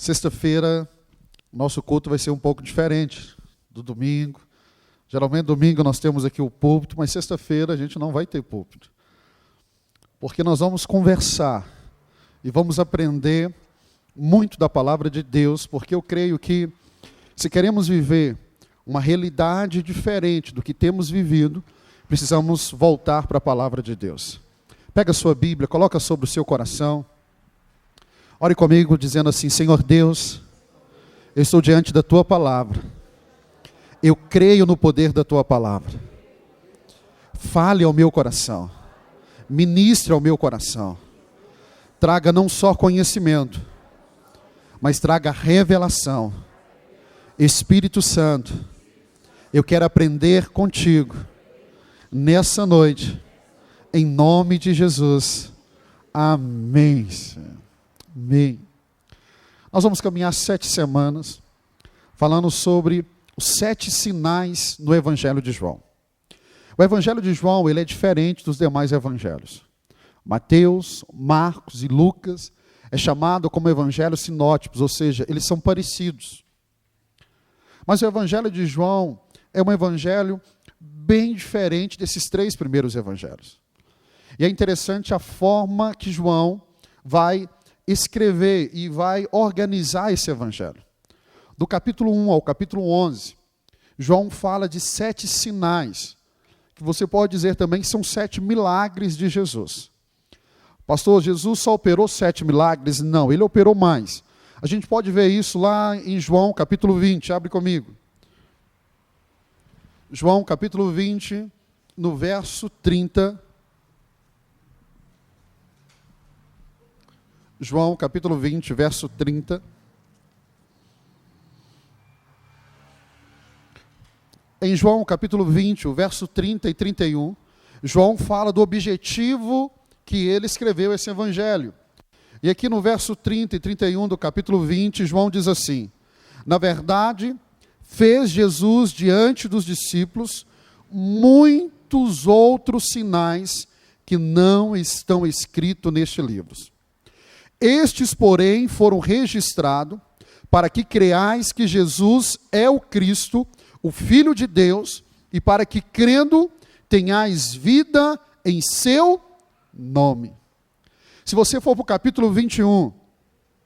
Sexta-feira, nosso culto vai ser um pouco diferente do domingo. Geralmente, domingo nós temos aqui o púlpito, mas sexta-feira a gente não vai ter púlpito. Porque nós vamos conversar e vamos aprender muito da palavra de Deus, porque eu creio que se queremos viver uma realidade diferente do que temos vivido, precisamos voltar para a palavra de Deus. Pega a sua Bíblia, coloca sobre o seu coração. Ore comigo dizendo assim: Senhor Deus, eu estou diante da Tua palavra. Eu creio no poder da Tua palavra. Fale ao meu coração. Ministre ao meu coração. Traga não só conhecimento, mas traga revelação. Espírito Santo, eu quero aprender contigo nessa noite, em nome de Jesus. Amém, Senhor. Amém. Nós vamos caminhar 7 semanas falando sobre os 7 sinais no Evangelho de João. O Evangelho de João, ele é diferente dos demais evangelhos. Mateus, Marcos e Lucas é chamado como evangelhos sinóticos, ou seja, eles são parecidos. Mas o Evangelho de João é um evangelho bem diferente desses 3 primeiros evangelhos. E é interessante a forma que João vai escrever e vai organizar esse evangelho. Do capítulo 1 ao capítulo 11, João fala de 7 sinais, que você pode dizer também que são 7 milagres de Jesus. Pastor, Jesus só operou 7 milagres? Não, ele operou mais. A gente pode ver isso lá em João capítulo 20, abre comigo. João capítulo 20, no verso 30. João capítulo 20, verso 30. Em João capítulo 20, o verso 30 e 31, João fala do objetivo que ele escreveu esse evangelho. E aqui no verso 30 e 31 do capítulo 20, João diz assim: na verdade, fez Jesus diante dos discípulos muitos outros sinais que não estão escritos neste livro. Estes, porém, foram registrados para que creais que Jesus é o Cristo, o Filho de Deus, e para que, crendo, tenhais vida em seu nome. Se você for para o capítulo 21,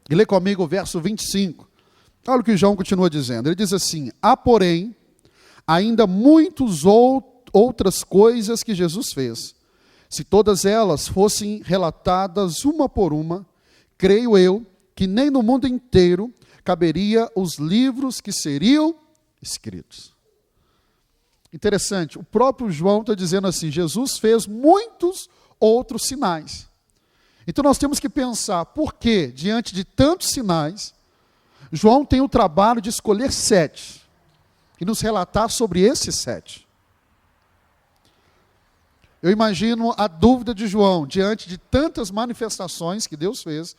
e lê comigo o verso 25, olha o que João continua dizendo. Ele diz assim: há, porém, ainda muitas outras coisas que Jesus fez. Se todas elas fossem relatadas uma por uma, creio eu que nem no mundo inteiro caberia os livros que seriam escritos. Interessante, o próprio João está dizendo assim: Jesus fez muitos outros sinais. Então nós temos que pensar, por que, diante de tantos sinais, João tem o trabalho de escolher 7 e nos relatar sobre esses 7. Eu imagino a dúvida de João, diante de tantas manifestações que Deus fez,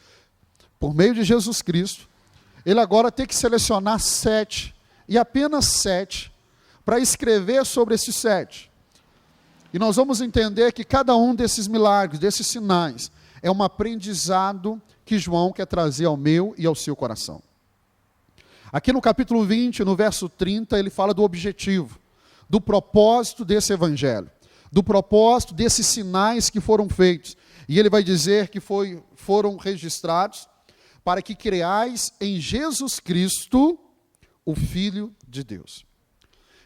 por meio de Jesus Cristo, ele agora tem que selecionar 7, e apenas 7, para escrever sobre esses 7. E nós vamos entender que cada um desses milagres, desses sinais, é um aprendizado que João quer trazer ao meu e ao seu coração. Aqui no capítulo 20, no verso 30, ele fala do objetivo, do propósito desse evangelho, do propósito desses sinais que foram feitos. E ele vai dizer que foram registrados para que creais em Jesus Cristo, o Filho de Deus.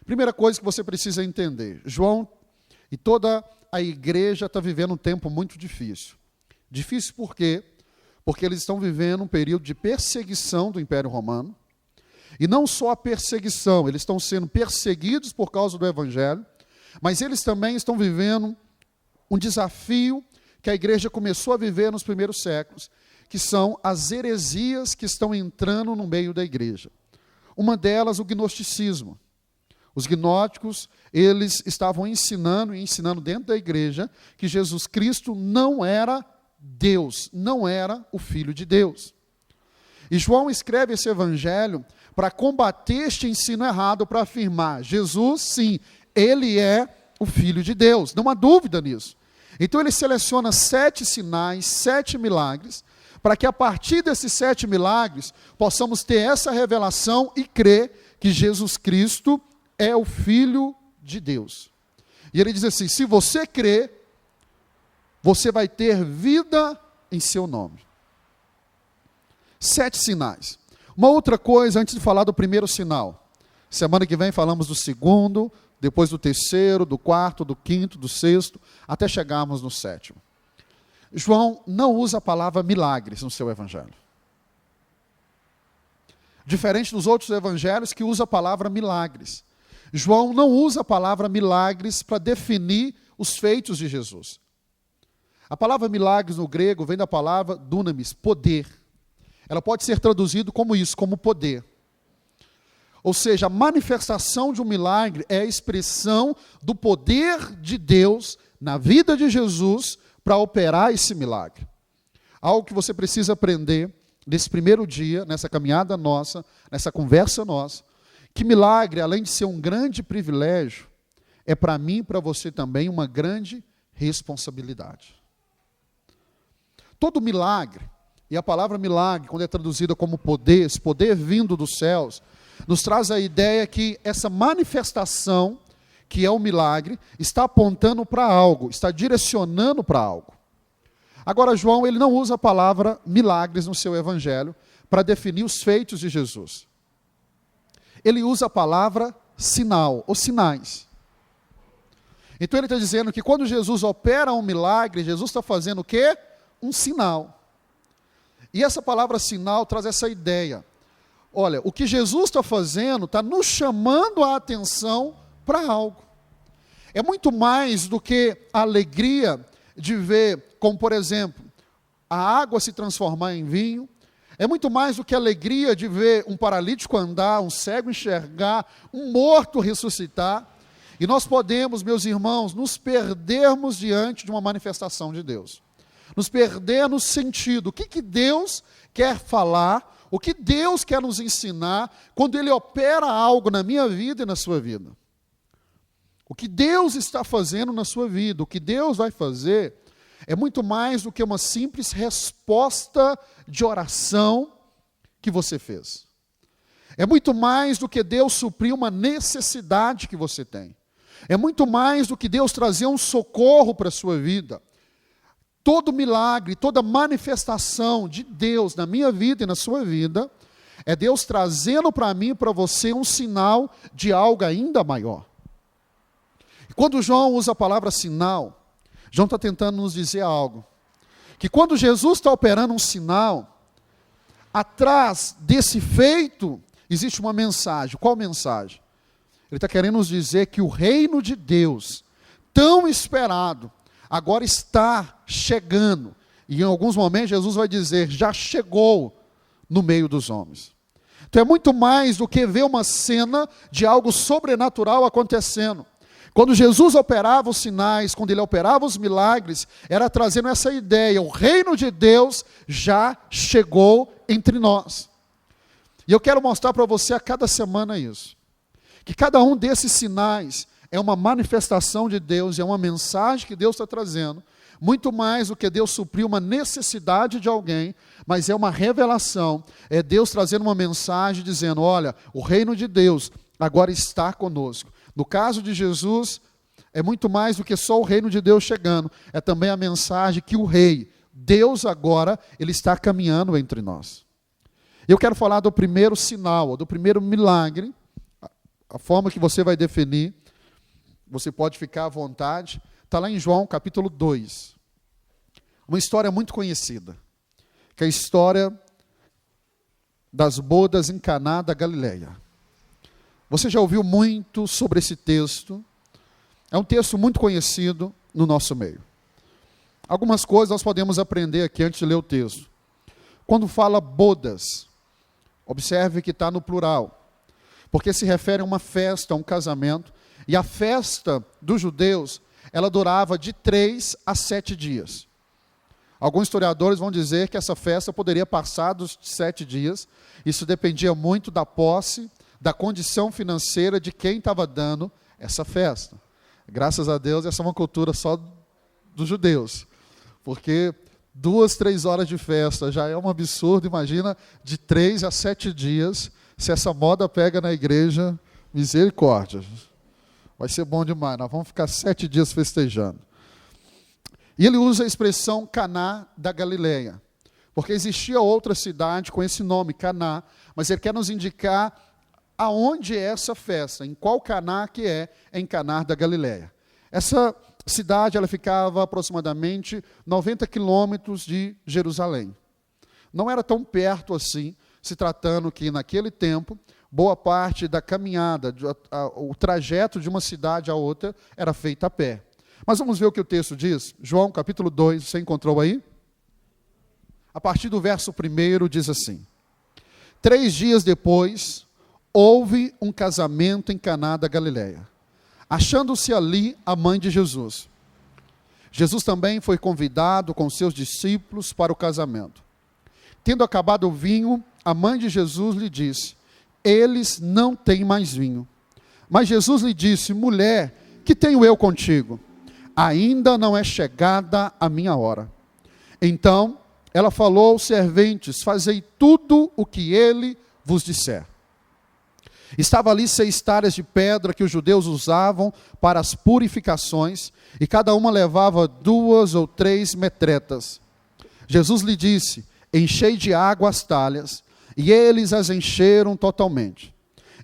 Primeira coisa que você precisa entender: João e toda a igreja está vivendo um tempo muito difícil. Difícil por quê? Porque eles estão vivendo um período de perseguição do Império Romano. E não só a perseguição, eles estão sendo perseguidos por causa do Evangelho, mas eles também estão vivendo um desafio que a igreja começou a viver nos primeiros séculos, que são as heresias que estão entrando no meio da igreja. Uma delas, o gnosticismo. Os gnósticos, eles estavam ensinando dentro da igreja que Jesus Cristo não era Deus, não era o Filho de Deus. E João escreve esse evangelho para combater este ensino errado, para afirmar: Jesus, sim, ele é o Filho de Deus, não há dúvida nisso. Então ele seleciona 7 sinais, 7 milagres, para que a partir desses 7 milagres, possamos ter essa revelação e crer que Jesus Cristo é o Filho de Deus. E ele diz assim: se você crer, você vai ter vida em seu nome. 7 sinais. Uma outra coisa, antes de falar do primeiro sinal. Semana que vem falamos do segundo, depois do terceiro, do quarto, do quinto, do sexto, até chegarmos no 7º. João não usa a palavra milagres no seu evangelho. Diferente dos outros evangelhos que usa a palavra milagres. João não usa a palavra milagres para definir os feitos de Jesus. A palavra milagres no grego vem da palavra dunamis, poder. Ela pode ser traduzida como isso, como poder. Ou seja, a manifestação de um milagre é a expressão do poder de Deus na vida de Jesus para operar esse milagre. Algo que você precisa aprender nesse primeiro dia, nessa caminhada nossa, nessa conversa nossa, que milagre, além de ser um grande privilégio, é para mim e para você também uma grande responsabilidade. Todo milagre, e a palavra milagre, quando é traduzida como poder, esse poder vindo dos céus, nos traz a ideia que essa manifestação, que é o milagre, está apontando para algo, está direcionando para algo. Agora, João, ele não usa a palavra milagres no seu evangelho para definir os feitos de Jesus. Ele usa a palavra sinal, ou sinais. Então ele está dizendo que quando Jesus opera um milagre, Jesus está fazendo o quê? Um sinal. E essa palavra sinal traz essa ideia. Olha, o que Jesus está fazendo está nos chamando a atenção para algo. É muito mais do que a alegria de ver, como por exemplo, a água se transformar em vinho. É muito mais do que a alegria de ver um paralítico andar, um cego enxergar, um morto ressuscitar. E nós podemos, meus irmãos, nos perdermos diante de uma manifestação de Deus. Nos perder no sentido, o que Deus quer falar, o que Deus quer nos ensinar, quando Ele opera algo na minha vida e na sua vida. O que Deus está fazendo na sua vida, o que Deus vai fazer, é muito mais do que uma simples resposta de oração que você fez. É muito mais do que Deus suprir uma necessidade que você tem. É muito mais do que Deus trazer um socorro para a sua vida. Todo milagre, toda manifestação de Deus na minha vida e na sua vida, é Deus trazendo para mim e para você um sinal de algo ainda maior. E quando João usa a palavra sinal, João está tentando nos dizer algo. Que quando Jesus está operando um sinal, atrás desse feito, existe uma mensagem. Qual mensagem? Ele está querendo nos dizer que o reino de Deus, tão esperado, agora está chegando. E em alguns momentos Jesus vai dizer, já chegou no meio dos homens. Então é muito mais do que ver uma cena de algo sobrenatural acontecendo. Quando Jesus operava os sinais, quando Ele operava os milagres, era trazendo essa ideia, o reino de Deus já chegou entre nós. E eu quero mostrar para você a cada semana isso. Que cada um desses sinais é uma manifestação de Deus, é uma mensagem que Deus está trazendo, muito mais do que Deus suprir uma necessidade de alguém, mas é uma revelação, é Deus trazendo uma mensagem dizendo, olha, o reino de Deus agora está conosco. No caso de Jesus, é muito mais do que só o reino de Deus chegando, é também a mensagem que o rei, Deus agora, ele está caminhando entre nós. Eu quero falar do primeiro sinal, do primeiro milagre, a forma que você vai definir, você pode ficar à vontade, está lá em João capítulo 2. Uma história muito conhecida, que é a história das bodas em Caná da Galileia. Você já ouviu muito sobre esse texto, é um texto muito conhecido no nosso meio. Algumas coisas nós podemos aprender aqui antes de ler o texto. Quando fala bodas, observe que está no plural, porque se refere a uma festa, a um casamento, e a festa dos judeus, ela durava de 3 a 7 dias. Alguns historiadores vão dizer que essa festa poderia passar dos 7 dias, isso dependia muito da posse, da condição financeira de quem estava dando essa festa. Graças a Deus, essa é uma cultura só dos judeus, porque 2, 3 horas de festa já é um absurdo. Imagina de 3 a 7 dias, se essa moda pega na igreja, misericórdia. Vai ser bom demais, nós vamos ficar 7 dias festejando. E ele usa a expressão Caná da Galileia, porque existia outra cidade com esse nome, Caná, mas ele quer nos indicar aonde é essa festa, em qual Caná que é em Caná da Galileia. Essa cidade ela ficava aproximadamente 90 quilômetros de Jerusalém. Não era tão perto assim, se tratando que naquele tempo, boa parte da caminhada, o trajeto de uma cidade a outra era feito a pé. Mas vamos ver o que o texto diz. João capítulo 2, você encontrou aí? A partir do verso 1 diz assim: 3 dias depois, houve um casamento em Caná da Galileia, achando-se ali a mãe de Jesus. Jesus também foi convidado com seus discípulos para o casamento. Tendo acabado o vinho, a mãe de Jesus lhe disse: eles não têm mais vinho. Mas Jesus lhe disse: mulher, que tenho eu contigo? Ainda não é chegada a minha hora. Então ela falou aos serventes: fazei tudo o que ele vos disser. Estava ali 6 talhas de pedra que os judeus usavam para as purificações, e cada uma levava 2 ou 3 metretas. Jesus lhe disse: enchei de água as talhas, e eles as encheram totalmente.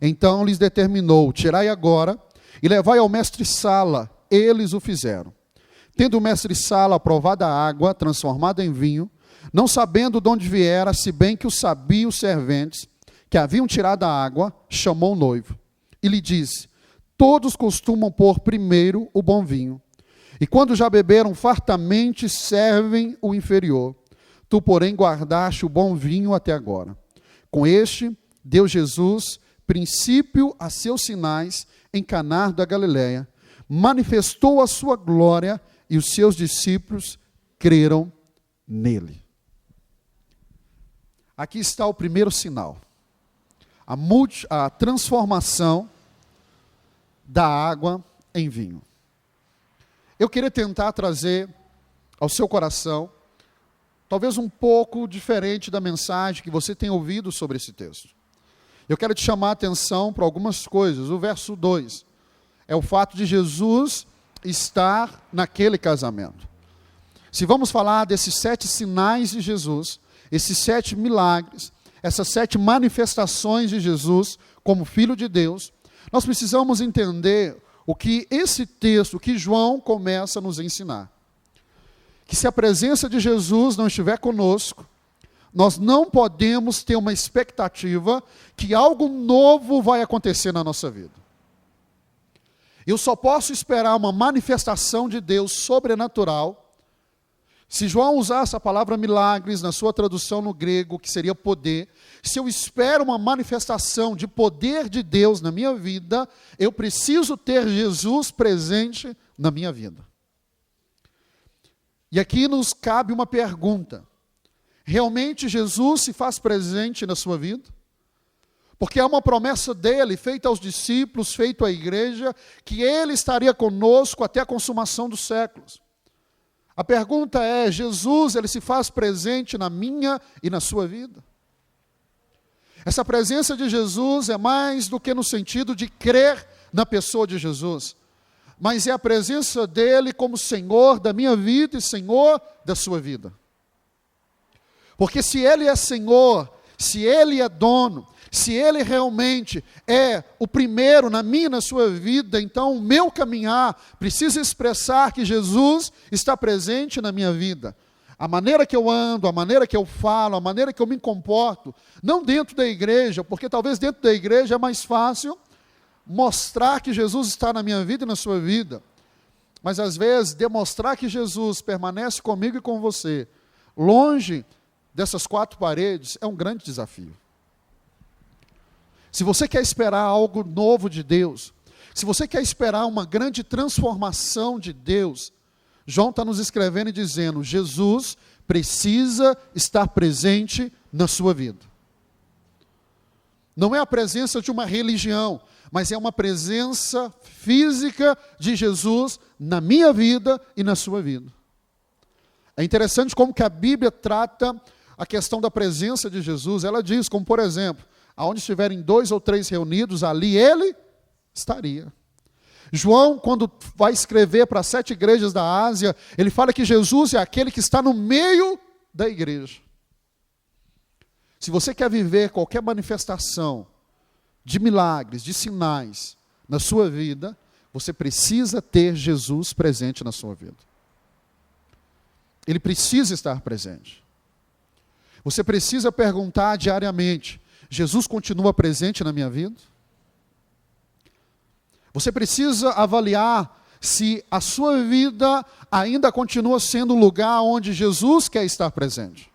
Então lhes determinou: tirai agora e levai ao mestre-sala. Eles o fizeram. Tendo o mestre-sala aprovado a água, transformada em vinho, não sabendo de onde viera, se bem que o sabiam os serventes, que haviam tirado a água, chamou o noivo. E lhe disse: todos costumam pôr primeiro o bom vinho, e quando já beberam fartamente, servem o inferior. Tu, porém, guardaste o bom vinho até agora. Com este, deu Jesus princípio a seus sinais em Caná da Galileia, manifestou a sua glória, e os seus discípulos creram nele. Aqui está o primeiro sinal. A transformação da água em vinho. Eu queria tentar trazer ao seu coração, talvez um pouco diferente da mensagem que você tem ouvido sobre esse texto. Eu quero te chamar a atenção para algumas coisas. O verso 2 é o fato de Jesus estar naquele casamento. Se vamos falar desses 7 sinais de Jesus, esses 7 milagres, essas 7 manifestações de Jesus como Filho de Deus, nós precisamos entender o que esse texto, o que João começa a nos ensinar. Que se a presença de Jesus não estiver conosco, nós não podemos ter uma expectativa que algo novo vai acontecer na nossa vida. Eu só posso esperar uma manifestação de Deus sobrenatural se João usasse a palavra milagres na sua tradução no grego, que seria poder. Se eu espero uma manifestação de poder de Deus na minha vida, eu preciso ter Jesus presente na minha vida. E aqui nos cabe uma pergunta: realmente Jesus se faz presente na sua vida? Porque é uma promessa dele, feita aos discípulos, feita à igreja, que ele estaria conosco até a consumação dos séculos. A pergunta é: Jesus, ele se faz presente na minha e na sua vida? Essa presença de Jesus é mais do que no sentido de crer na pessoa de Jesus, mas é a presença dele como Senhor da minha vida e Senhor da sua vida. Porque se ele é Senhor, se ele é dono, se ele realmente é o primeiro na minha e na sua vida, então o meu caminhar precisa expressar que Jesus está presente na minha vida. A maneira que eu ando, a maneira que eu falo, a maneira que eu me comporto, não dentro da igreja, porque talvez dentro da igreja é mais fácil mostrar que Jesus está na minha vida e na sua vida. Mas às vezes demonstrar que Jesus permanece comigo e com você, longe dessas 4 paredes, é um grande desafio. Se você quer esperar algo novo de Deus, se você quer esperar uma grande transformação de Deus, João está nos escrevendo e dizendo: Jesus precisa estar presente na sua vida. Não é a presença de uma religião, mas é uma presença física de Jesus na minha vida e na sua vida. É interessante como que a Bíblia trata a questão da presença de Jesus. Ela diz, como por exemplo, aonde estiverem 2 ou 3 reunidos, ali ele estaria. João, quando vai escrever para 7 igrejas da Ásia, ele fala que Jesus é aquele que está no meio da igreja. Se você quer viver qualquer manifestação de milagres, de sinais na sua vida, você precisa ter Jesus presente na sua vida. Ele precisa estar presente. Você precisa perguntar diariamente, Jesus continua presente na minha vida? Você precisa avaliar se a sua vida ainda continua sendo um lugar onde Jesus quer estar presente.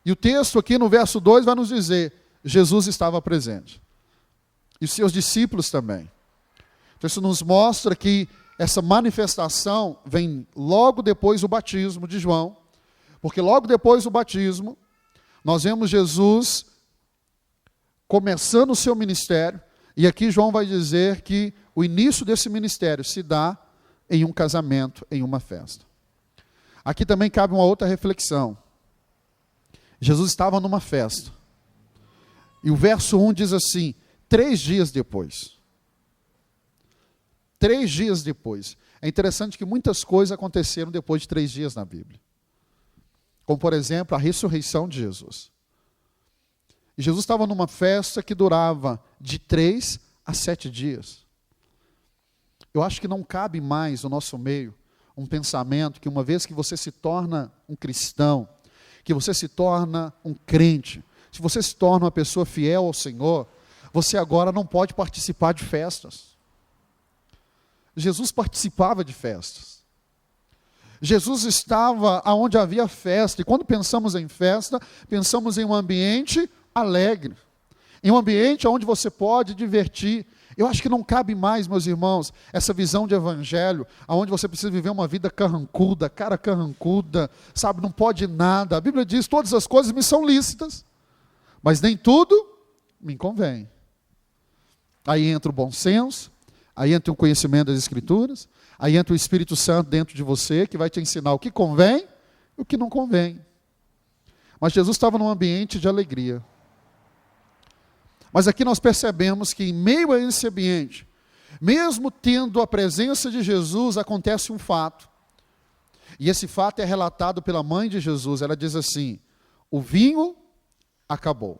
E o texto aqui no verso 2 vai nos dizer, Jesus estava presente. E os seus discípulos também. Então isso nos mostra que essa manifestação vem logo depois do batismo de João. Porque logo depois do batismo, nós vemos Jesus começando o seu ministério. E aqui João vai dizer que o início desse ministério se dá em um casamento, em uma festa. Aqui também cabe uma outra reflexão. Jesus estava numa festa. E o verso 1 diz assim, 3 dias depois. 3 dias depois. É interessante que muitas coisas aconteceram depois de 3 dias na Bíblia. Como, por exemplo, a ressurreição de Jesus. E Jesus estava numa festa que durava de 3 a 7 dias. Eu acho que não cabe mais no nosso meio um pensamento que uma vez que você se torna um cristão, que você se torna um crente, se você se torna uma pessoa fiel ao Senhor, você agora não pode participar de festas. Jesus participava de festas. Jesus estava onde havia festa, e quando pensamos em festa, pensamos em um ambiente alegre, em um ambiente onde você pode divertir. Eu acho que não cabe mais, meus irmãos, essa visão de evangelho, onde você precisa viver uma vida carrancuda, cara carrancuda, sabe, não pode nada. A Bíblia diz, todas as coisas me são lícitas, mas nem tudo me convém. Aí entra o bom senso, aí entra o conhecimento das Escrituras, aí entra o Espírito Santo dentro de você, que vai te ensinar o que convém e o que não convém. Mas Jesus estava num ambiente de alegria. Mas aqui nós percebemos que em meio a esse ambiente, mesmo tendo a presença de Jesus, acontece um fato. E esse fato é relatado pela mãe de Jesus. Ela diz assim, o vinho acabou.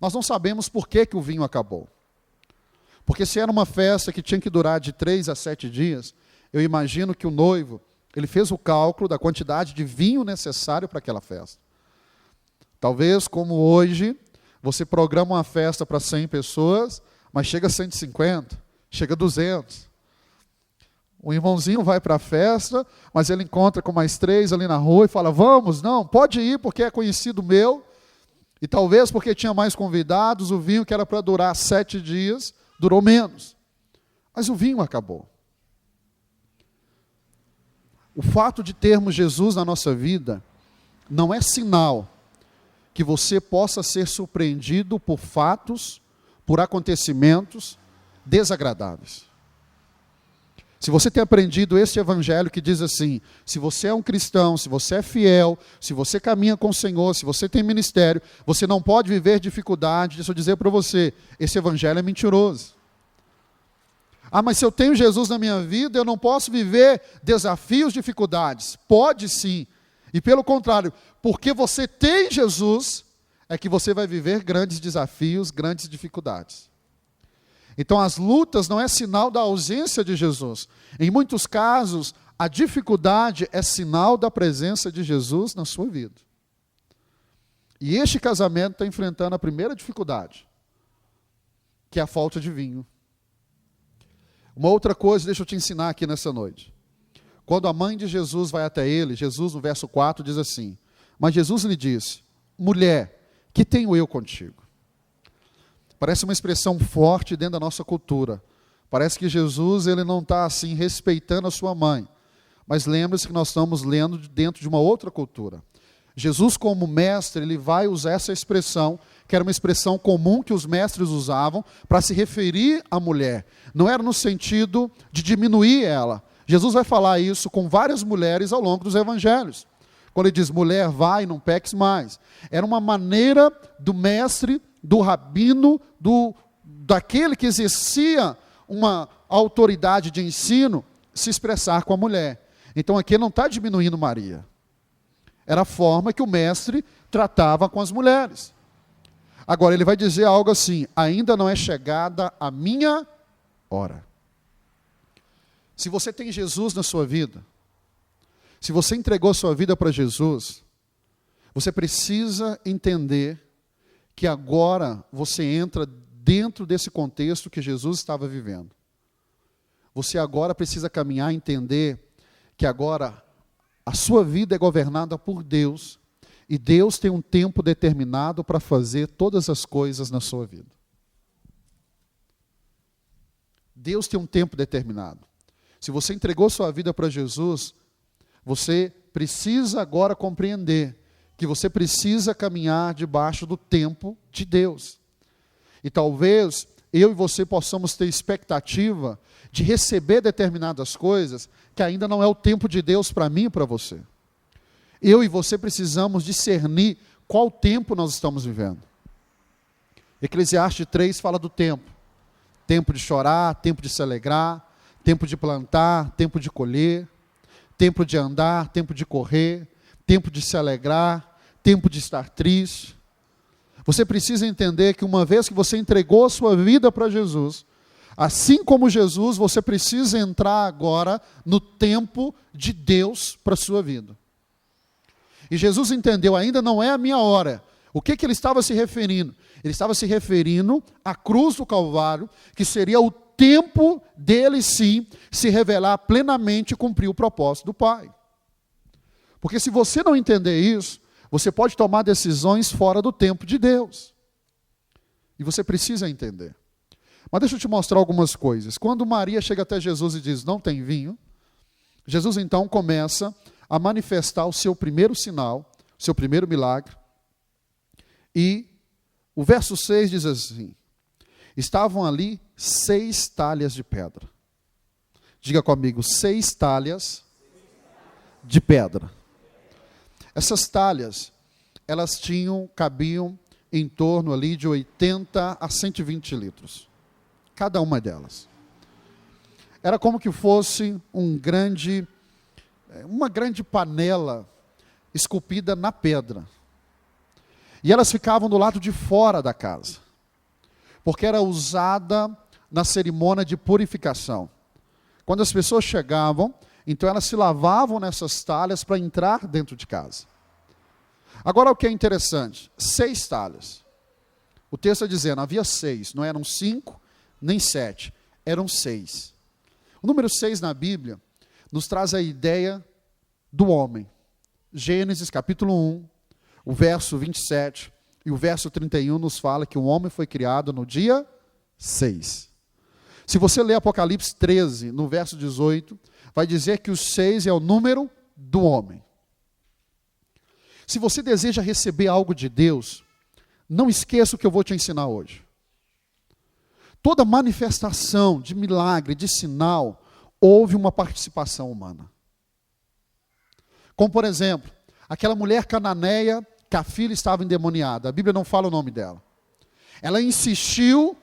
Nós não sabemos por que o vinho acabou. Porque se era uma festa que tinha que durar de 3 a 7 dias, eu imagino que o noivo, ele fez o cálculo da quantidade de vinho necessário para aquela festa. Talvez como hoje, você programa uma festa para 100 pessoas, mas chega a 150, chega a 200. O irmãozinho vai para a festa, mas ele encontra com mais 3 ali na rua e fala, vamos, não, pode ir porque é conhecido meu. E talvez porque tinha mais convidados, o vinho que era para durar 7 dias, durou menos. Mas o vinho acabou. O fato de termos Jesus na nossa vida não é sinal que você possa ser surpreendido por fatos, por acontecimentos desagradáveis. Se você tem aprendido este evangelho que diz assim, se você é um cristão, se você é fiel, se você caminha com o Senhor, se você tem ministério, você não pode viver dificuldade, deixa eu dizer para você, esse evangelho é mentiroso. Ah, mas se eu tenho Jesus na minha vida, eu não posso viver desafios, dificuldades. Pode sim. E pelo contrário, porque você tem Jesus, é que você vai viver grandes desafios, grandes dificuldades. Então as lutas não é sinal da ausência de Jesus. Em muitos casos, a dificuldade é sinal da presença de Jesus na sua vida. E este casamento está enfrentando a primeira dificuldade, que é a falta de vinho. Uma outra coisa, deixa eu te ensinar aqui nessa noite. Quando a mãe de Jesus vai até ele, Jesus no verso 4 diz assim, mas Jesus lhe disse, mulher, que tenho eu contigo? Parece uma expressão forte dentro da nossa cultura. Parece que Jesus ele não está assim respeitando a sua mãe. Mas lembre-se que nós estamos lendo dentro de uma outra cultura. Jesus como mestre, ele vai usar essa expressão, que era uma expressão comum que os mestres usavam, para se referir à mulher. Não era no sentido de diminuir ela. Jesus vai falar isso com várias mulheres ao longo dos evangelhos. Quando ele diz, mulher, vai, não peques mais. Era uma maneira do mestre, do rabino, daquele que exercia uma autoridade de ensino, se expressar com a mulher. Então aqui ele não está diminuindo Maria. Era a forma que o mestre tratava com as mulheres. Agora ele vai dizer algo assim, ainda não é chegada a minha hora. Se você tem Jesus na sua vida, se você entregou sua vida para Jesus, você precisa entender que agora você entra dentro desse contexto que Jesus estava vivendo. Você agora precisa caminhar e entender que agora a sua vida é governada por Deus, e Deus tem um tempo determinado para fazer todas as coisas na sua vida. Deus tem um tempo determinado. Se você entregou sua vida para Jesus, você precisa agora compreender que você precisa caminhar debaixo do tempo de Deus. E talvez eu e você possamos ter expectativa de receber determinadas coisas que ainda não é o tempo de Deus para mim e para você. Eu e você precisamos discernir qual tempo nós estamos vivendo. Eclesiastes 3 fala do tempo. Tempo de chorar, tempo de se alegrar, tempo de plantar, tempo de colher, tempo de andar, tempo de correr, tempo de se alegrar, tempo de estar triste. Você precisa entender que uma vez que você entregou a sua vida para Jesus, assim como Jesus, você precisa entrar agora no tempo de Deus para a sua vida. E Jesus entendeu, ainda não é a minha hora. O que ele estava se referindo? Ele estava se referindo à cruz do Calvário, que seria o tempo dele sim se revelar plenamente e cumprir o propósito do Pai. Porque se você não entender isso, você pode tomar decisões fora do tempo de Deus. E você precisa entender. Mas deixa eu te mostrar algumas coisas. Quando Maria chega até Jesus e diz, não tem vinho, Jesus então começa a manifestar o seu primeiro sinal, o seu primeiro milagre. E o verso 6 diz assim, estavam ali 6 talhas de pedra. Diga comigo, 6 talhas de pedra. Essas talhas, elas cabiam em torno ali de 80 a 120 litros. Cada uma delas. Era como que fosse uma grande panela esculpida na pedra. E elas ficavam do lado de fora da casa. Porque era usada na cerimônia de purificação. Quando as pessoas chegavam, então elas se lavavam nessas talhas para entrar dentro de casa. Agora o que é interessante, 6 talhas. O texto está dizendo, havia 6, não eram 5, nem 7, eram 6. O número 6 na Bíblia nos traz a ideia do homem. Gênesis capítulo 1, o verso 27 e o verso 31 nos fala que o homem foi criado no dia 6. Se você ler Apocalipse 13, no verso 18, vai dizer que o 6 é o número do homem. Se você deseja receber algo de Deus, não esqueça o que eu vou te ensinar hoje. Toda manifestação de milagre, de sinal, houve uma participação humana. Como, por exemplo, aquela mulher cananeia que a filha estava endemoniada. A Bíblia não fala o nome dela. Ela insistiu,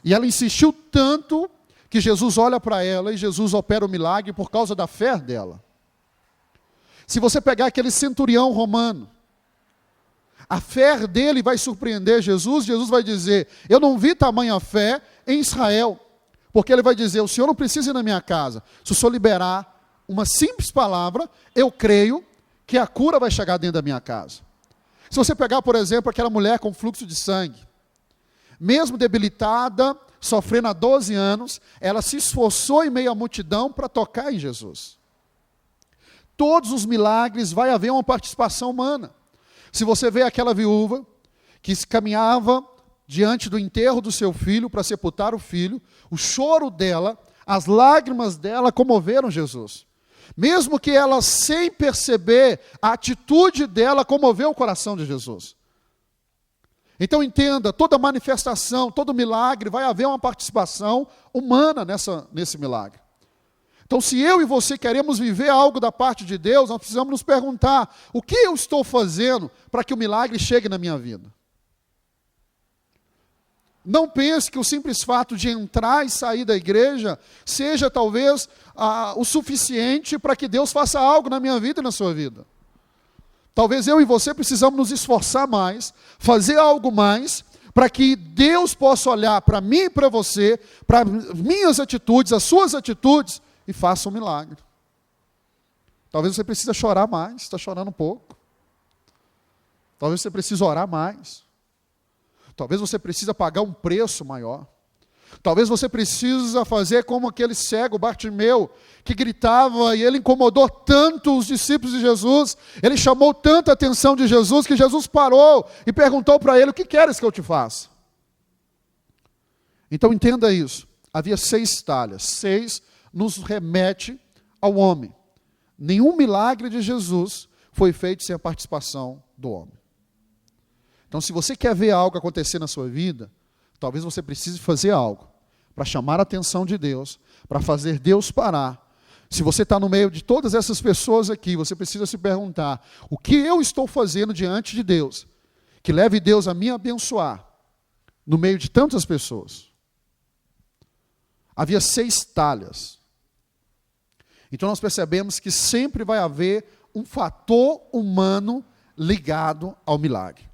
e ela insistiu tanto que Jesus olha para ela e Jesus opera o milagre por causa da fé dela. Se você pegar aquele centurião romano, a fé dele vai surpreender Jesus. Jesus vai dizer, eu não vi tamanha fé em Israel. Porque ele vai dizer, o Senhor não precisa ir na minha casa. Se o Senhor liberar uma simples palavra, eu creio que a cura vai chegar dentro da minha casa. Se você pegar, por exemplo, aquela mulher com fluxo de sangue, mesmo debilitada, sofrendo há 12 anos, ela se esforçou em meio à multidão para tocar em Jesus. Todos os milagres vai haver uma participação humana. Se você vê aquela viúva que caminhava diante do enterro do seu filho para sepultar o filho, o choro dela, as lágrimas dela comoveram Jesus. Mesmo que ela, sem perceber, a atitude dela comoveu o coração de Jesus. Então entenda, toda manifestação, todo milagre, vai haver uma participação humana nesse milagre. Então, se eu e você queremos viver algo da parte de Deus, nós precisamos nos perguntar: o que eu estou fazendo para que o milagre chegue na minha vida? Não pense que o simples fato de entrar e sair da igreja seja talvez o suficiente para que Deus faça algo na minha vida e na sua vida. Talvez eu e você precisamos nos esforçar mais, fazer algo mais, para que Deus possa olhar para mim e para você, para minhas atitudes, as suas atitudes, e faça um milagre. Talvez você precise chorar mais, está chorando um pouco. Talvez você precise orar mais. Talvez você precise pagar um preço maior. Talvez você precise fazer como aquele cego Bartimeu, que gritava e ele incomodou tanto os discípulos de Jesus, ele chamou tanta atenção de Jesus, que Jesus parou e perguntou para ele: o que queres que eu te faça? Então entenda isso, havia 6 talhas, 6 nos remete ao homem. Nenhum milagre de Jesus foi feito sem a participação do homem. Então, se você quer ver algo acontecer na sua vida, talvez você precise fazer algo para chamar a atenção de Deus, para fazer Deus parar. Se você está no meio de todas essas pessoas aqui, você precisa se perguntar: o que eu estou fazendo diante de Deus, que leve Deus a me abençoar, no meio de tantas pessoas? Havia 6 talhas. Então nós percebemos que sempre vai haver um fator humano ligado ao milagre.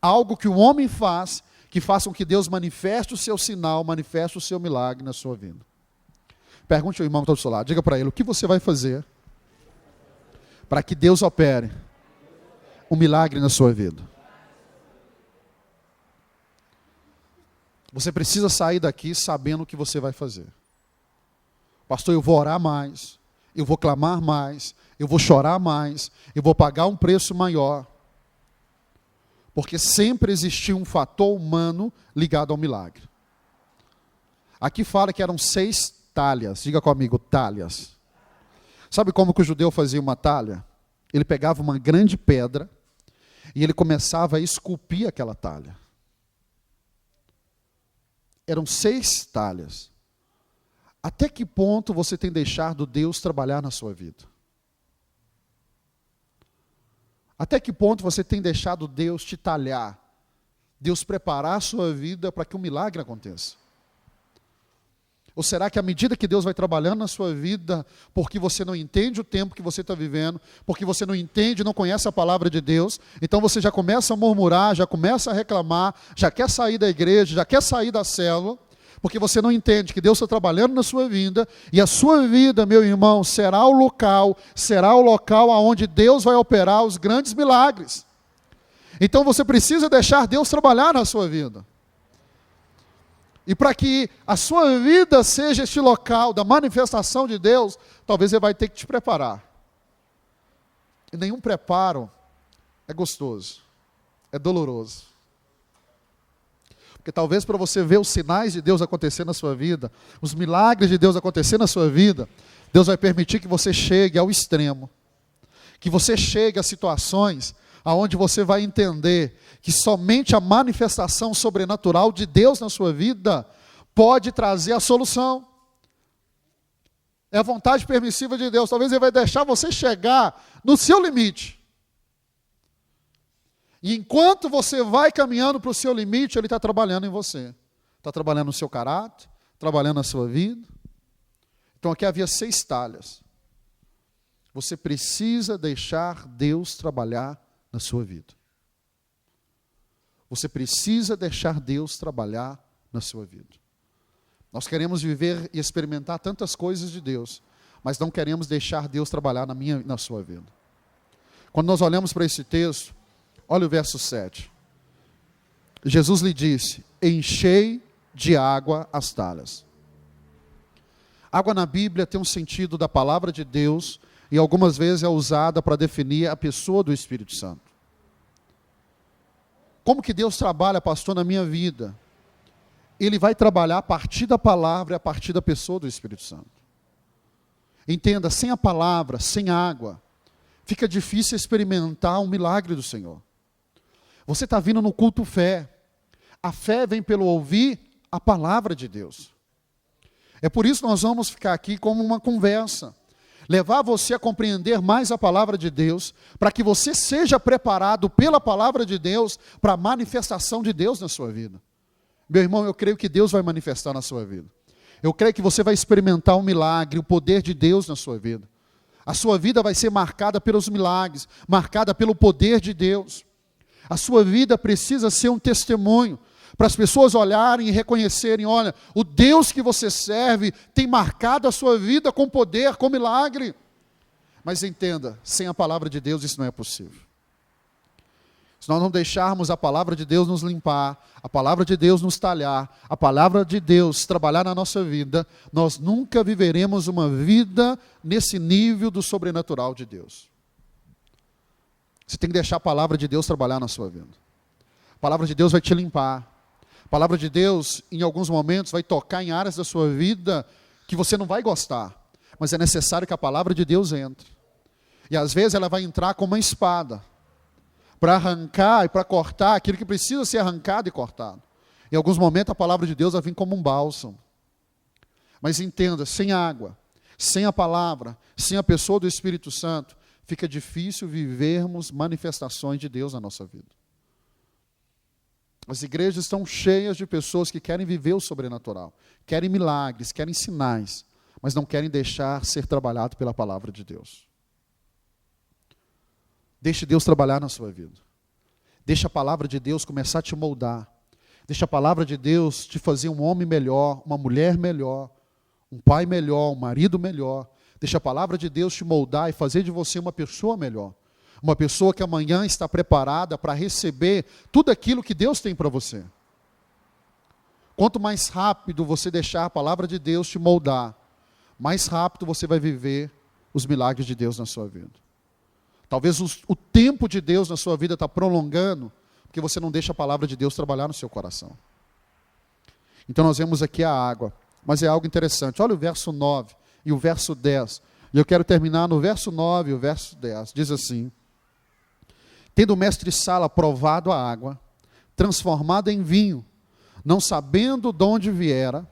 Algo que o homem faz, que faça com que Deus manifeste o seu sinal, manifeste o seu milagre na sua vida. Pergunte ao irmão que está do seu lado, diga para ele: o que você vai fazer para que Deus opere um milagre na sua vida? Você precisa sair daqui sabendo o que você vai fazer. Pastor, eu vou orar mais, eu vou clamar mais, eu vou chorar mais, eu vou pagar um preço maior. Porque sempre existiu um fator humano ligado ao milagre. Aqui fala que eram 6 talhas. Diga comigo, talhas. Sabe como que o judeu fazia uma talha? Ele pegava uma grande pedra e ele começava a esculpir aquela talha. Eram 6 talhas. Até que ponto você tem deixado Deus trabalhar na sua vida? Até que ponto você tem deixado Deus te talhar, Deus preparar a sua vida para que um milagre aconteça? Ou será que à medida que Deus vai trabalhando na sua vida, porque você não entende o tempo que você está vivendo, porque você não entende, não conhece a palavra de Deus, então você já começa a murmurar, já começa a reclamar, já quer sair da igreja, já quer sair da célula, porque você não entende que Deus está trabalhando na sua vida, e a sua vida, meu irmão, será o local onde Deus vai operar os grandes milagres. Então você precisa deixar Deus trabalhar na sua vida. E para que a sua vida seja este local da manifestação de Deus, talvez você vai ter que te preparar. E nenhum preparo é gostoso, é doloroso. Porque talvez para você ver os sinais de Deus acontecer na sua vida, os milagres de Deus acontecer na sua vida, Deus vai permitir que você chegue ao extremo. Que você chegue a situações aonde você vai entender que somente a manifestação sobrenatural de Deus na sua vida pode trazer a solução. É a vontade permissiva de Deus. Talvez Ele vai deixar você chegar no seu limite. E enquanto você vai caminhando para o seu limite, Ele está trabalhando em você. Está trabalhando no seu caráter, trabalhando na sua vida. Então aqui havia 6 talhas. Você precisa deixar Deus trabalhar na sua vida. Você precisa deixar Deus trabalhar na sua vida. Nós queremos viver e experimentar tantas coisas de Deus, mas não queremos deixar Deus trabalhar na minha e na sua vida. Quando nós olhamos para esse texto, olha o verso 7. Jesus lhe disse: enchei de água as talhas. Água na Bíblia tem um sentido da palavra de Deus e algumas vezes é usada para definir a pessoa do Espírito Santo. Como que Deus trabalha, pastor, na minha vida? Ele vai trabalhar a partir da palavra e a partir da pessoa do Espírito Santo. Entenda, sem a palavra, sem água, fica difícil experimentar um milagre do Senhor. Você está vindo no culto fé. A fé vem pelo ouvir a palavra de Deus. É por isso que nós vamos ficar aqui como uma conversa. Levar você a compreender mais a palavra de Deus, para que você seja preparado pela palavra de Deus para a manifestação de Deus na sua vida. Meu irmão, eu creio que Deus vai manifestar na sua vida. Eu creio que você vai experimentar um milagre, o poder de Deus na sua vida. A sua vida vai ser marcada pelos milagres, marcada pelo poder de Deus. A sua vida precisa ser um testemunho, para as pessoas olharem e reconhecerem, olha, o Deus que você serve tem marcado a sua vida com poder, com milagre. Mas entenda, sem a palavra de Deus isso não é possível. Se nós não deixarmos a palavra de Deus nos limpar, a palavra de Deus nos talhar, a palavra de Deus trabalhar na nossa vida, nós nunca viveremos uma vida nesse nível do sobrenatural de Deus. Você tem que deixar a palavra de Deus trabalhar na sua vida. A palavra de Deus vai te limpar. A palavra de Deus, em alguns momentos, vai tocar em áreas da sua vida que você não vai gostar. Mas é necessário que a palavra de Deus entre. E às vezes ela vai entrar como uma espada, para arrancar e para cortar aquilo que precisa ser arrancado e cortado. Em alguns momentos a palavra de Deus vai vir como um bálsamo. Mas entenda, sem água, sem a palavra, sem a pessoa do Espírito Santo, fica difícil vivermos manifestações de Deus na nossa vida. As igrejas estão cheias de pessoas que querem viver o sobrenatural, querem milagres, querem sinais, mas não querem deixar ser trabalhado pela palavra de Deus. Deixe Deus trabalhar na sua vida. Deixe a palavra de Deus começar a te moldar. Deixe a palavra de Deus te fazer um homem melhor, uma mulher melhor, um pai melhor, um marido melhor. Deixe a palavra de Deus te moldar e fazer de você uma pessoa melhor. Uma pessoa que amanhã está preparada para receber tudo aquilo que Deus tem para você. Quanto mais rápido você deixar a palavra de Deus te moldar, mais rápido você vai viver os milagres de Deus na sua vida. Talvez o tempo de Deus na sua vida está prolongando, porque você não deixa a palavra de Deus trabalhar no seu coração. Então nós vemos aqui a água, mas é algo interessante. Olha o verso 9 e o verso 10. E eu quero terminar no verso 9 e o verso 10. Diz assim: tendo o mestre Sala provado a água, transformada em vinho, não sabendo de onde viera,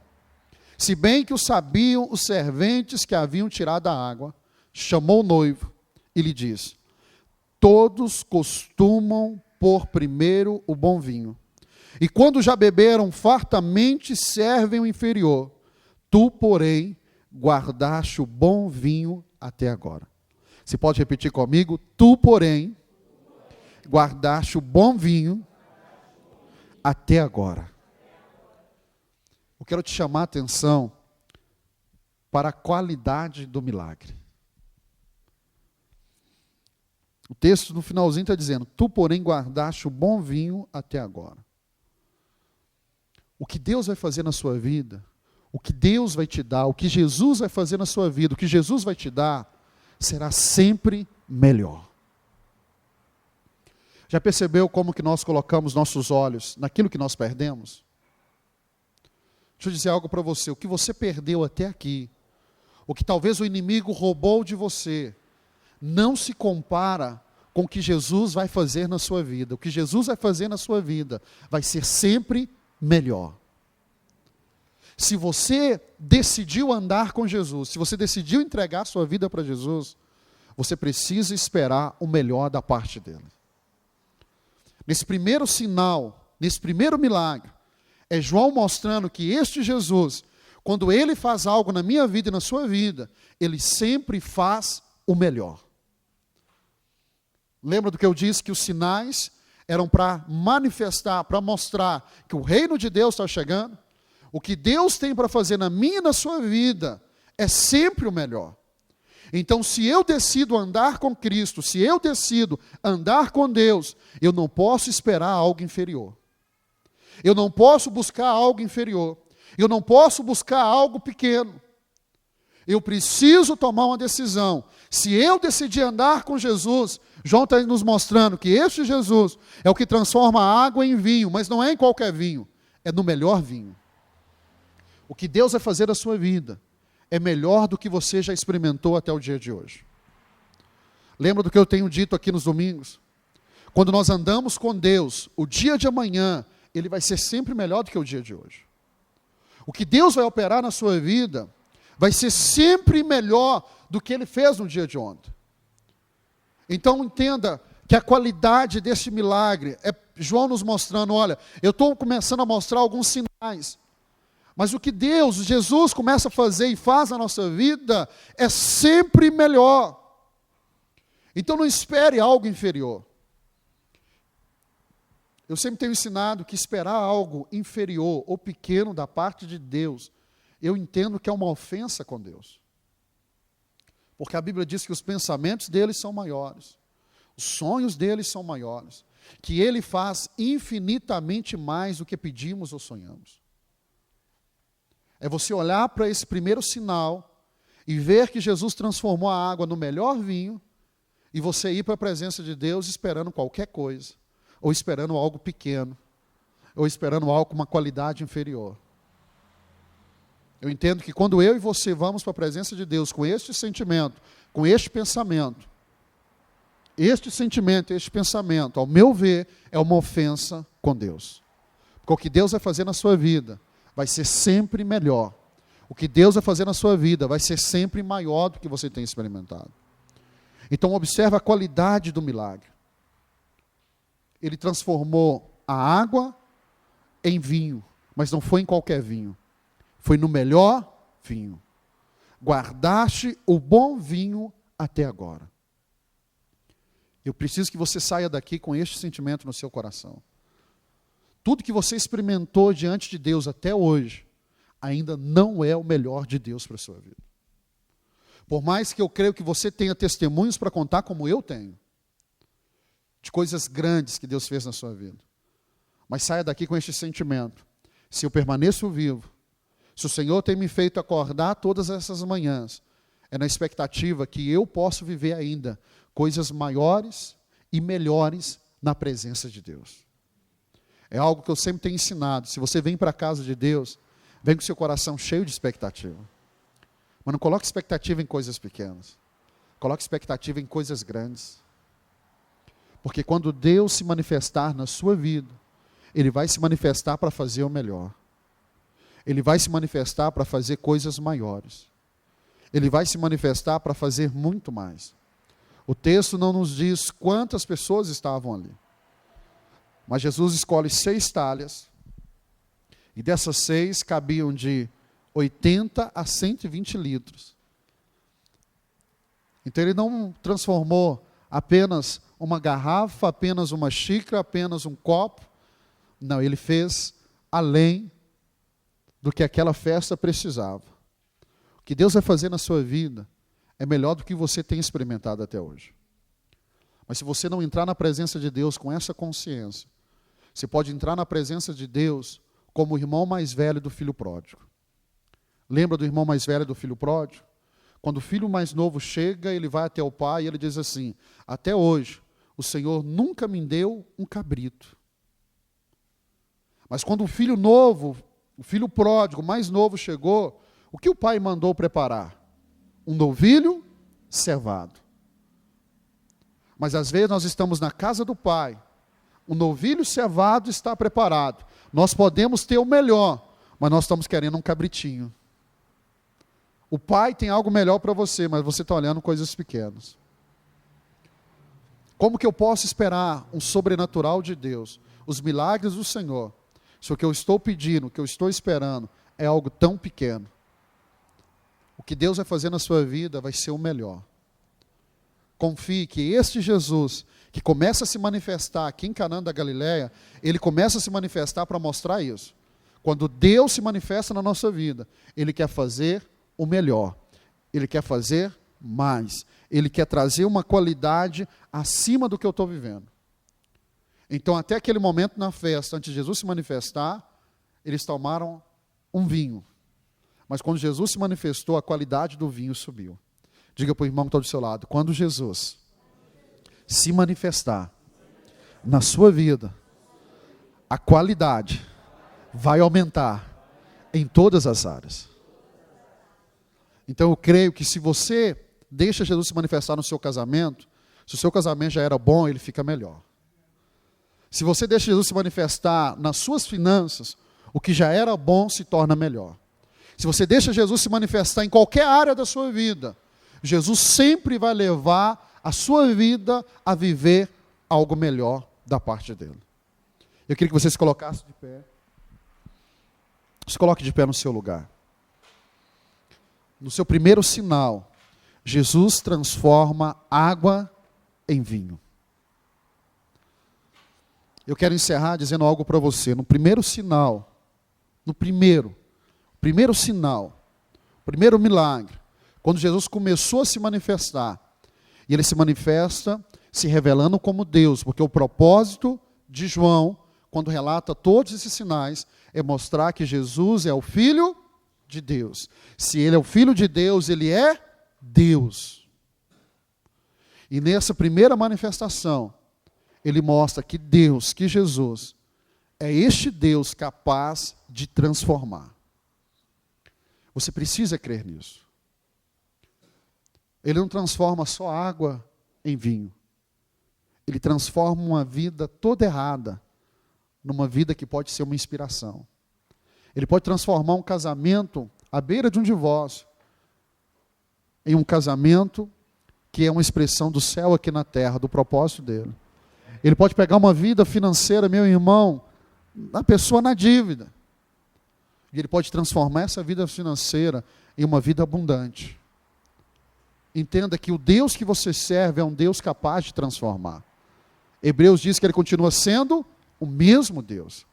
se bem que o sabiam os serventes que haviam tirado a água, chamou o noivo e lhe disse: todos costumam pôr primeiro o bom vinho, e quando já beberam fartamente, servem o inferior. Tu, porém, guardaste o bom vinho até agora. Você pode repetir comigo? Tu, porém, guardaste o bom vinho até agora. Eu quero te chamar a atenção para a qualidade do milagre. O texto no finalzinho está dizendo: tu, porém, guardaste o bom vinho até agora. O que Deus vai fazer na sua vida, o que Deus vai te dar, o que Jesus vai fazer na sua vida, o que Jesus vai te dar, será sempre melhor. Já percebeu como que nós colocamos nossos olhos naquilo que nós perdemos? Deixa eu dizer algo para você. O que você perdeu até aqui, o que talvez o inimigo roubou de você, não se compara com o que Jesus vai fazer na sua vida. O que Jesus vai fazer na sua vida vai ser sempre melhor. Se você decidiu andar com Jesus, se você decidiu entregar sua vida para Jesus, você precisa esperar o melhor da parte dele. Nesse primeiro sinal, nesse primeiro milagre, é João mostrando que este Jesus, quando ele faz algo na minha vida e na sua vida, ele sempre faz o melhor. Lembra do que eu disse, que os sinais eram para manifestar, para mostrar que o reino de Deus está chegando? O que Deus tem para fazer na minha e na sua vida é sempre o melhor. Então, se eu decido andar com Cristo, se eu decido andar com Deus, eu não posso esperar algo inferior. Eu não posso buscar algo inferior. Eu não posso buscar algo pequeno. Eu preciso tomar uma decisão. Se eu decidir andar com Jesus, João está nos mostrando que este Jesus é o que transforma a água em vinho, mas não é em qualquer vinho, é no melhor vinho. O que Deus vai fazer na sua vida é melhor do que você já experimentou até o dia de hoje. Lembra do que eu tenho dito aqui nos domingos? Quando nós andamos com Deus, o dia de amanhã, ele vai ser sempre melhor do que o dia de hoje. O que Deus vai operar na sua vida vai ser sempre melhor do que Ele fez no dia de ontem. Então entenda que a qualidade desse milagre é João nos mostrando, olha, eu estou começando a mostrar alguns sinais, mas o que Deus, Jesus começa a fazer e faz na nossa vida é sempre melhor. Então não espere algo inferior. Eu sempre tenho ensinado que esperar algo inferior ou pequeno da parte de Deus, eu entendo que é uma ofensa com Deus. Porque a Bíblia diz que os pensamentos deles são maiores, os sonhos deles são maiores, que Ele faz infinitamente mais do que pedimos ou sonhamos. É você olhar para esse primeiro sinal e ver que Jesus transformou a água no melhor vinho e você ir para a presença de Deus esperando qualquer coisa, ou esperando algo pequeno, ou esperando algo com uma qualidade inferior. Eu entendo que quando eu e você vamos para a presença de Deus com este sentimento, com este pensamento, este pensamento, ao meu ver, é uma ofensa com Deus. Porque o que Deus vai fazer na sua vida vai ser sempre melhor. O que Deus vai fazer na sua vida vai ser sempre maior do que você tem experimentado. Então observe a qualidade do milagre. Ele transformou a água em vinho, mas não foi em qualquer vinho. Foi no melhor vinho. Guardaste o bom vinho até agora. Eu preciso que você saia daqui com este sentimento no seu coração. Tudo que você experimentou diante de Deus até hoje, ainda não é o melhor de Deus para a sua vida. Por mais que eu creio que você tenha testemunhos para contar, como eu tenho, de coisas grandes que Deus fez na sua vida. Mas saia daqui com este sentimento. Se eu permaneço vivo, se o Senhor tem me feito acordar todas essas manhãs, é na expectativa que eu posso viver ainda coisas maiores e melhores na presença de Deus. É algo que eu sempre tenho ensinado. Se você vem para a casa de Deus, vem com seu coração cheio de expectativa. Mas não coloque expectativa em coisas pequenas. Coloque expectativa em coisas grandes. Porque quando Deus se manifestar na sua vida, Ele vai se manifestar para fazer o melhor. Ele vai se manifestar para fazer coisas maiores. Ele vai se manifestar para fazer muito mais. O texto não nos diz quantas pessoas estavam ali. Mas Jesus escolhe 6 talhas. E dessas 6 cabiam de 80 a 120 litros. Então Ele não transformou apenas uma garrafa, apenas uma xícara, apenas um copo. Não, Ele fez além do que aquela festa precisava. O que Deus vai fazer na sua vida é melhor do que você tem experimentado até hoje. Mas se você não entrar na presença de Deus com essa consciência, você pode entrar na presença de Deus como o irmão mais velho do filho pródigo. Lembra do irmão mais velho do filho pródigo? Quando o filho mais novo chega, ele vai até o pai e ele diz assim: até hoje, o Senhor nunca me deu um cabrito. Mas quando o filho novo, o filho pródigo mais novo chegou, o que o pai mandou preparar? Um novilho cevado. Mas às vezes nós estamos na casa do pai, o novilho cevado está preparado. Nós podemos ter o melhor, mas nós estamos querendo um cabritinho. O pai tem algo melhor para você, mas você está olhando coisas pequenas. Como que eu posso esperar um sobrenatural de Deus, os milagres do Senhor, se o que eu estou pedindo, o que eu estou esperando, é algo tão pequeno? O que Deus vai fazer na sua vida vai ser o melhor. Confie que este Jesus, que começa a se manifestar aqui em Canaã da Galileia, Ele começa a se manifestar para mostrar isso. Quando Deus se manifesta na nossa vida, Ele quer fazer o melhor. Ele quer fazer mais. Ele quer trazer uma qualidade acima do que eu estou vivendo. Então, até aquele momento na festa, antes de Jesus se manifestar, eles tomaram um vinho. Mas quando Jesus se manifestou, a qualidade do vinho subiu. Diga para o irmão que está do seu lado: quando Jesus se manifestar na sua vida, a qualidade vai aumentar em todas as áreas. Então eu creio que se você deixa Jesus se manifestar no seu casamento, se o seu casamento já era bom, ele fica melhor. Se você deixa Jesus se manifestar nas suas finanças, o que já era bom se torna melhor. Se você deixa Jesus se manifestar em qualquer área da sua vida, Jesus sempre vai levar a sua vida a viver algo melhor da parte dele. Eu queria que você se colocasse de pé. Se coloque de pé no seu lugar. No seu primeiro sinal, Jesus transforma água em vinho. Eu quero encerrar dizendo algo para você. No primeiro sinal, primeiro sinal, primeiro milagre, quando Jesus começou a se manifestar, e ele se manifesta se revelando como Deus, porque o propósito de João, quando relata todos esses sinais, é mostrar que Jesus é o Filho de Deus. Se ele é o Filho de Deus, ele é Deus. E nessa primeira manifestação, ele mostra que Deus, que Jesus, é este Deus capaz de transformar. Você precisa crer nisso. Ele não transforma só água em vinho. Ele transforma uma vida toda errada numa vida que pode ser uma inspiração. Ele pode transformar um casamento à beira de um divórcio em um casamento que é uma expressão do céu aqui na terra, do propósito dele. Ele pode pegar uma vida financeira, meu irmão, na pessoa na dívida. E ele pode transformar essa vida financeira em uma vida abundante. Entenda que o Deus que você serve é um Deus capaz de transformar. Hebreus diz que ele continua sendo o mesmo Deus.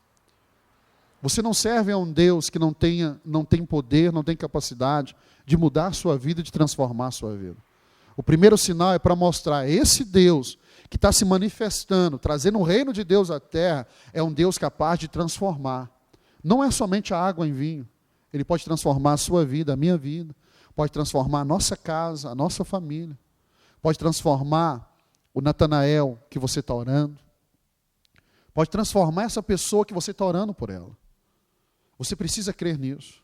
Você não serve a um Deus que não tem poder, não tem capacidade de mudar a sua vida, de transformar a sua vida. O primeiro sinal é para mostrar esse Deus que está se manifestando, trazendo o reino de Deus à terra, é um Deus capaz de transformar. Não é somente a água em vinho. Ele pode transformar a sua vida, a minha vida. Pode transformar a nossa casa, a nossa família. Pode transformar o Natanael que você está orando. Pode transformar essa pessoa que você está orando por ela. Você precisa crer nisso.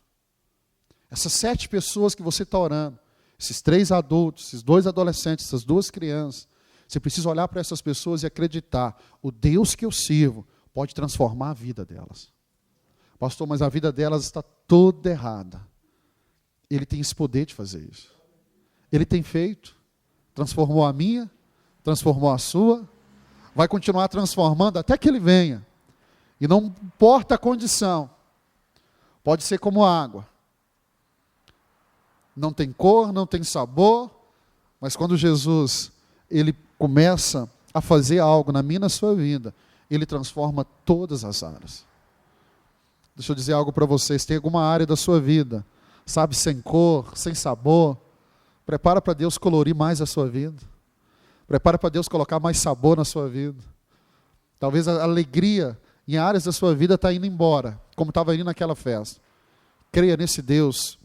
Essas 7 pessoas que você está orando, esses 3 adultos, esses 2 adolescentes, essas 2 crianças, você precisa olhar para essas pessoas e acreditar, o Deus que eu sirvo pode transformar a vida delas. Pastor, mas a vida delas está toda errada. Ele tem esse poder de fazer isso. Ele tem feito. Transformou a minha, transformou a sua, vai continuar transformando até que ele venha. E não importa a condição. Pode ser como água. Não tem cor, não tem sabor, mas quando Jesus, ele começa a fazer algo na minha e na sua vida, ele transforma todas as áreas. Deixa eu dizer algo para vocês, tem alguma área da sua vida, sabe, sem cor, sem sabor, prepara para Deus colorir mais a sua vida. Prepara para Deus colocar mais sabor na sua vida. Talvez a alegria em áreas da sua vida está indo embora, como estava indo naquela festa. Creia nesse Deus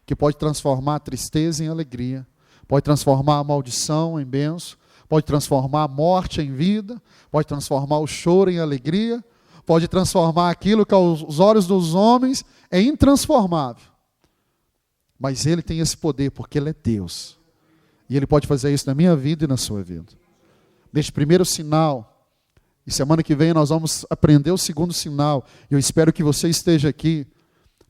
que pode transformar a tristeza em alegria, pode transformar a maldição em bênção, pode transformar a morte em vida, pode transformar o choro em alegria, pode transformar aquilo que aos olhos dos homens é intransformável. Mas Ele tem esse poder porque Ele é Deus. E Ele pode fazer isso na minha vida e na sua vida. Neste primeiro sinal, e semana que vem nós vamos aprender o segundo sinal. Eu espero que você esteja aqui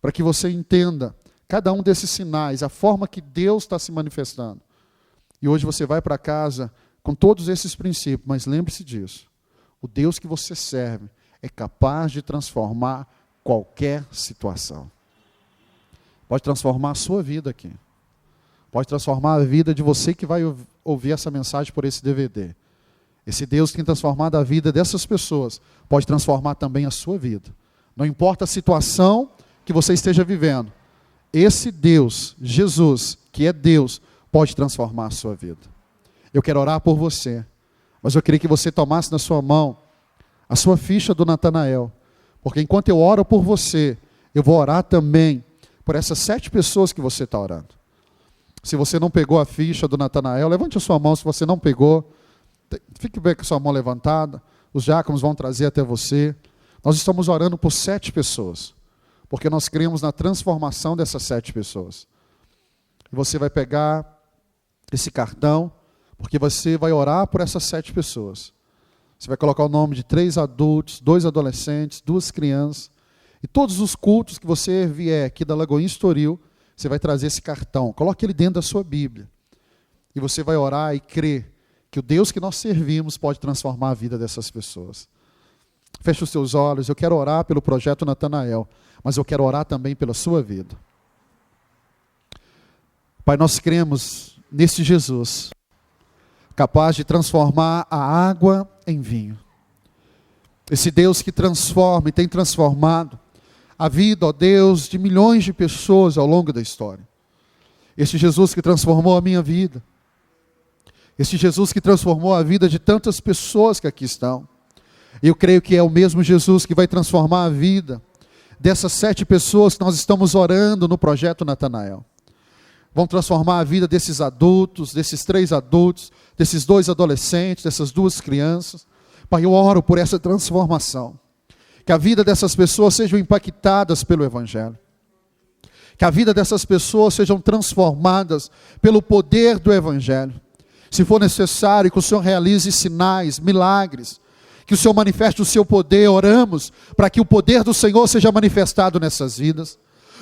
para que você entenda cada um desses sinais, a forma que Deus está se manifestando. E hoje você vai para casa com todos esses princípios, mas lembre-se disso. O Deus que você serve é capaz de transformar qualquer situação. Pode transformar a sua vida aqui. Pode transformar a vida de você que vai ouvir essa mensagem por esse DVD. Esse Deus que tem transformado a vida dessas pessoas, pode transformar também a sua vida. Não importa a situação que você esteja vivendo. Esse Deus, Jesus, que é Deus, pode transformar a sua vida. Eu quero orar por você, mas eu queria que você tomasse na sua mão a sua ficha do Natanael, porque enquanto eu oro por você, eu vou orar também por essas 7 pessoas que você está orando. Se você não pegou a ficha do Natanael, levante a sua mão. Se você não pegou, fique bem com a sua mão levantada, os diáconos vão trazer até você. Nós estamos orando por 7 pessoas, porque nós cremos na transformação dessas 7 pessoas. E você vai pegar esse cartão, porque você vai orar por essas 7 pessoas. Você vai colocar o nome de 3 adultos, 2 adolescentes, 2 crianças, E todos os cultos que você vier aqui da Lagoinha Estoril, você vai trazer esse cartão. Coloque ele dentro da sua Bíblia. E você vai orar e crer que o Deus que nós servimos pode transformar a vida dessas pessoas. Feche os seus olhos. Eu quero orar pelo projeto Natanael, mas eu quero orar também pela sua vida. Pai, nós cremos nesse Jesus, capaz de transformar a água em vinho. Esse Deus que transforma e tem transformado a vida, ó Deus, de milhões de pessoas ao longo da história. Esse Jesus que transformou a minha vida. Esse Jesus que transformou a vida de tantas pessoas que aqui estão. Eu creio que é o mesmo Jesus que vai transformar a vida dessas 7 pessoas que nós estamos orando no projeto Natanael. Vão transformar a vida desses adultos, desses 3 adultos, desses 2 adolescentes, dessas 2 crianças. Pai, eu oro por essa transformação. Que a vida dessas pessoas sejam impactadas pelo Evangelho. Que a vida dessas pessoas sejam transformadas pelo poder do Evangelho. Se for necessário que o Senhor realize sinais, milagres, que o Senhor manifeste o seu poder, oramos para que o poder do Senhor seja manifestado nessas vidas.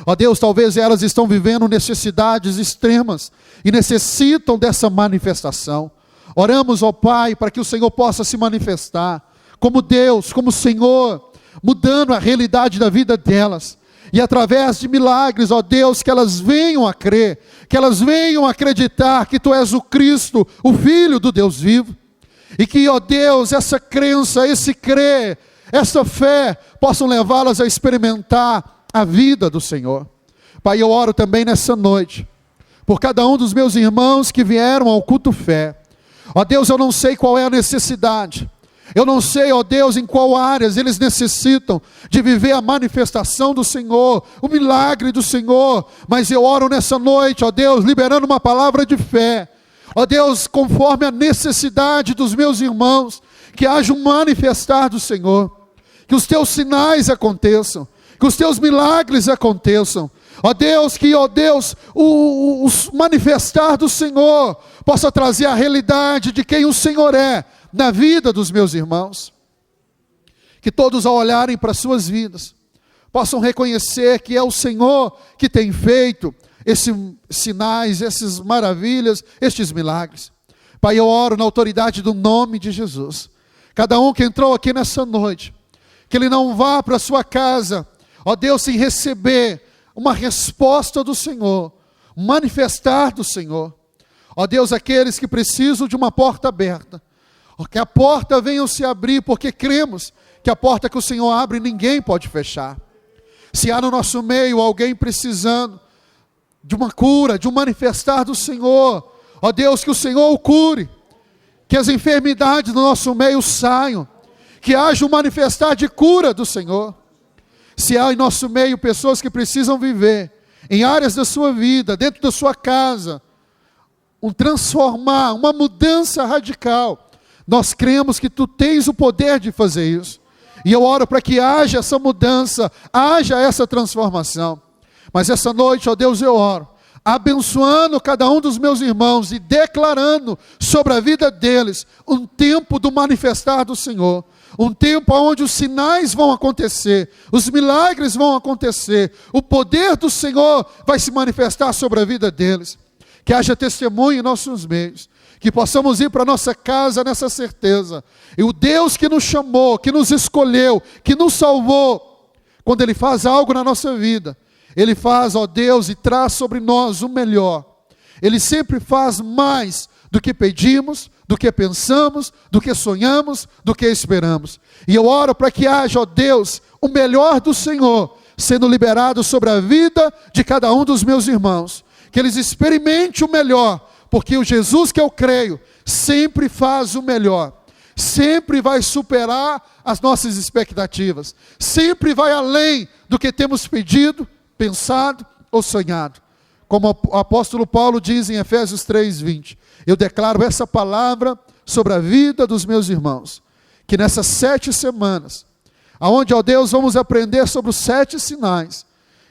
Ó Deus, talvez elas estão vivendo necessidades extremas e necessitam dessa manifestação. Oramos, ó Pai, para que o Senhor possa se manifestar como Deus, como Senhor, mudando a realidade da vida delas. E através de milagres, ó Deus, que elas venham a crer, que elas venham a acreditar que Tu és o Cristo, o Filho do Deus vivo. E que, ó Deus, essa crença, esse crer, essa fé, possam levá-las a experimentar a vida do Senhor. Pai, eu oro também nessa noite, por cada um dos meus irmãos que vieram ao culto fé. Ó Deus, eu não sei qual é a necessidade. Eu não sei, ó Deus, em qual áreas eles necessitam de viver a manifestação do Senhor, o milagre do Senhor. Mas eu oro nessa noite, ó Deus, liberando uma palavra de fé. Ó Deus, conforme a necessidade dos meus irmãos, que haja um manifestar do Senhor. Que os Teus sinais aconteçam, que os Teus milagres aconteçam. Ó Deus, que, ó Deus, o manifestar do Senhor possa trazer a realidade de quem o Senhor é na vida dos meus irmãos. Que todos, ao olharem para as suas vidas, possam reconhecer que é o Senhor que tem feito esses sinais, essas maravilhas, estes milagres. Pai, eu oro na autoridade do nome de Jesus. Cada um que entrou aqui nessa noite, que ele não vá para a sua casa, ó Deus, sem receber uma resposta do Senhor, um manifestar do Senhor. Ó Deus, aqueles que precisam de uma porta aberta, que a porta venha se abrir, porque cremos que a porta que o Senhor abre, ninguém pode fechar. Se há no nosso meio alguém precisando de uma cura, de um manifestar do Senhor, ó Deus, que o Senhor o cure, que as enfermidades do nosso meio saiam, que haja um manifestar de cura do Senhor. Se há em nosso meio pessoas que precisam viver em áreas da sua vida, dentro da sua casa, um transformar, uma mudança radical, nós cremos que Tu tens o poder de fazer isso. E eu oro para que haja essa mudança, haja essa transformação. Mas essa noite, ó Deus, eu oro, abençoando cada um dos meus irmãos e declarando sobre a vida deles um tempo do manifestar do Senhor. Um tempo onde os sinais vão acontecer, os milagres vão acontecer, o poder do Senhor vai se manifestar sobre a vida deles. Que haja testemunho em nossos meios, que possamos ir para a nossa casa nessa certeza. E o Deus que nos chamou, que nos escolheu, que nos salvou, quando Ele faz algo na nossa vida, Ele faz, ó Deus, e traz sobre nós o melhor. Ele sempre faz mais do que pedimos, do que pensamos, do que sonhamos, do que esperamos. E eu oro para que haja, ó Deus, o melhor do Senhor sendo liberado sobre a vida de cada um dos meus irmãos. Que eles experimentem o melhor, porque o Jesus que eu creio sempre faz o melhor. Sempre vai superar as nossas expectativas. Sempre vai além do que temos pedido, pensado ou sonhado. Como o apóstolo Paulo diz em Efésios 3:20, eu declaro essa palavra sobre a vida dos meus irmãos, que nessas 7 semanas, aonde, ó Deus, vamos aprender sobre os 7 sinais,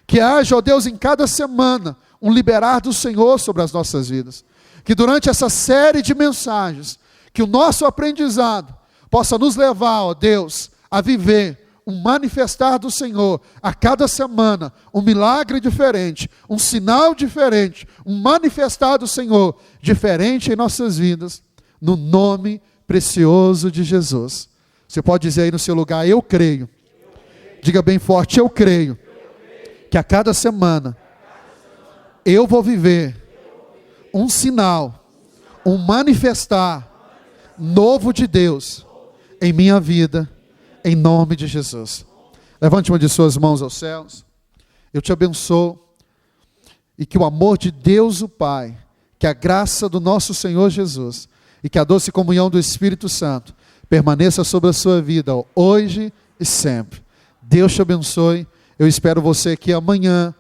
que haja, ó Deus, em cada semana, um liberar do Senhor sobre as nossas vidas. Que durante essa série de mensagens, que o nosso aprendizado possa nos levar, ó Deus, a viver um manifestar do Senhor a cada semana, um milagre diferente, um sinal diferente, um manifestar do Senhor diferente em nossas vidas, no nome precioso de Jesus. Você pode dizer aí no seu lugar: eu creio. Diga bem forte: eu creio que a cada semana eu vou viver um sinal, um manifestar novo de Deus em minha vida, em nome de Jesus. Levante uma de suas mãos aos céus. Eu te abençoo e que o amor de Deus o Pai, que a graça do nosso Senhor Jesus e que a doce comunhão do Espírito Santo permaneça sobre a sua vida hoje e sempre. Deus te abençoe. Eu espero você aqui amanhã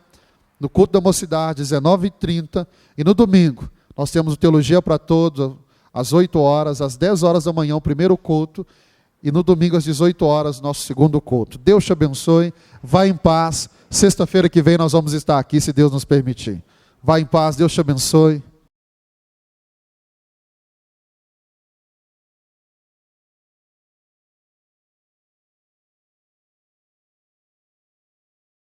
no culto da mocidade, 19h30, e no domingo nós temos o Teologia para Todos, às 8 horas, às 10 horas da manhã, o primeiro culto, e no domingo às 18 horas, nosso segundo culto. Deus te abençoe, vá em paz. Sexta-feira que vem nós vamos estar aqui, se Deus nos permitir. Vá em paz, Deus te abençoe.